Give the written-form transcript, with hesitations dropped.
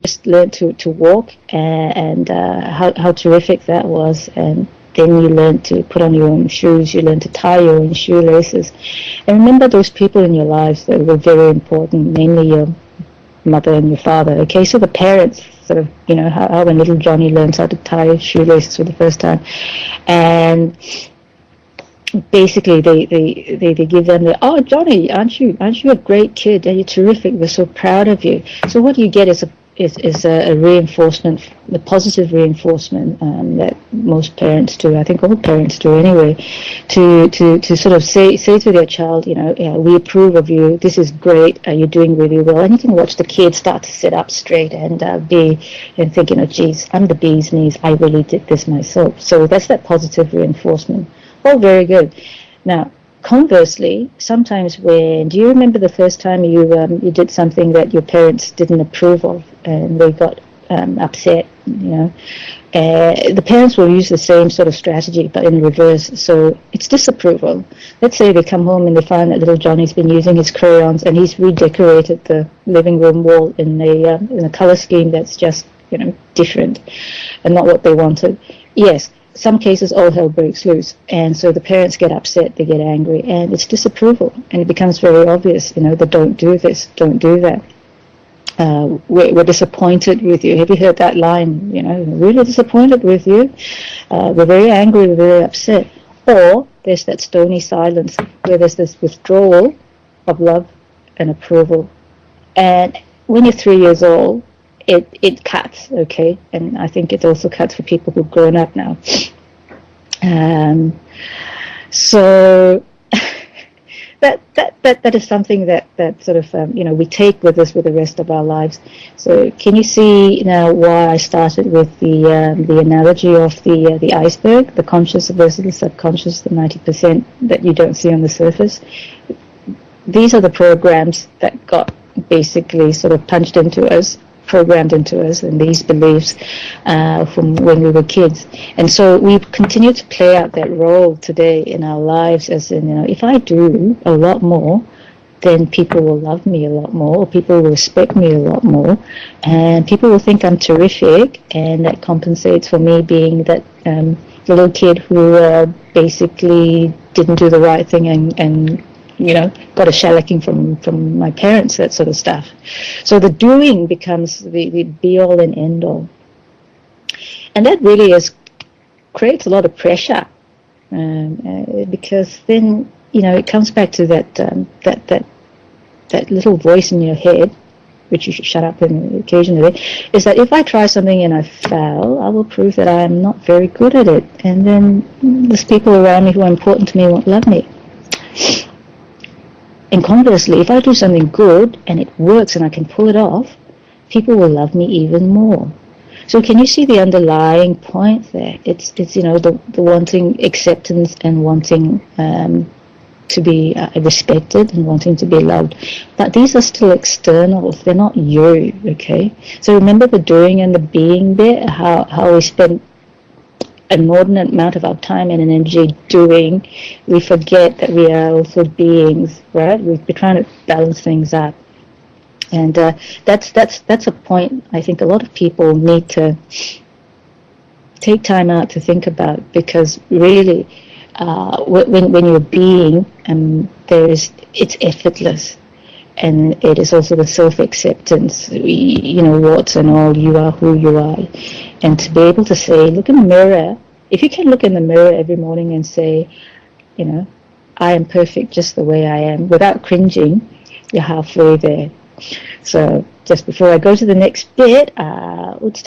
just learned to walk, and how terrific that was. And then you learn to put on your own shoes, you learn to tie your own shoelaces. And remember those people in your lives that were very important, mainly your mother and your father. Okay, so the parents sort of, how when little Johnny learns how to tie his shoelaces for the first time. And basically they give them oh, Johnny, aren't you a great kid? You're terrific, we're so proud of you. So what you get is a reinforcement, the positive reinforcement that most parents do. I think all parents do anyway, to sort of say to their child, we approve of you. This is great. You're doing really well. And you can watch the kids start to sit up straight and think, geez, I'm the bee's knees. I really did this myself. So that's that positive reinforcement. Oh, very good. Now, conversely, sometimes do you remember the first time you did something that your parents didn't approve of and they got upset? The parents will use the same sort of strategy, but in reverse. So it's disapproval. Let's say they come home and they find that little Johnny's been using his crayons and he's redecorated the living room wall in a color scheme that's just different and not what they wanted. Yes. Some cases all hell breaks loose, and so the parents get upset, they get angry, and it's disapproval, and it becomes very obvious, that don't do this, don't do that. We're disappointed with you. Have you heard that line? Really disappointed with you. We're very angry, we're very upset. Or there's that stony silence where there's this withdrawal of love and approval. And when you're 3 years old, it cuts, okay? And I think it also cuts for people who've grown up now. So that is something that sort of we take with us for the rest of our lives. So can you see now why I started with the analogy of the iceberg, the conscious versus the subconscious, the 90% that you don't see on the surface? These are the programs that got basically sort of programmed into us, and these beliefs from when we were kids. And so we continue to play out that role today in our lives, as in, if I do a lot more, then people will love me a lot more, or people will respect me a lot more, and people will think I'm terrific, and that compensates for me being that little kid who basically didn't do the right thing and got a shellacking from my parents, that sort of stuff. So the doing becomes the be-all and end-all. And that really creates a lot of pressure, because then, it comes back to that little voice in your head, which you should shut up in occasionally, is that if I try something and I fail, I will prove that I am not very good at it. And then there's people around me who are important to me won't love me. And conversely, if I do something good and it works and I can pull it off, people will love me even more. So can you see the underlying point there? It's the wanting acceptance and wanting to be respected and wanting to be loved. But these are still externals. They're not you, okay? So remember the doing and the being bit, how we spend an inordinate amount of our time and energy doing. We forget that we are also beings, right? We're trying to balance things up. And that's a point I think a lot of people need to take time out to think about, because really when you're being, it's effortless. And it is also the self-acceptance, warts and all, you are who you are. And to be able to say, look in the mirror, if you can look in the mirror every morning and say, I am perfect just the way I am, without cringing, you're halfway there. So just before I go to the next bit, let's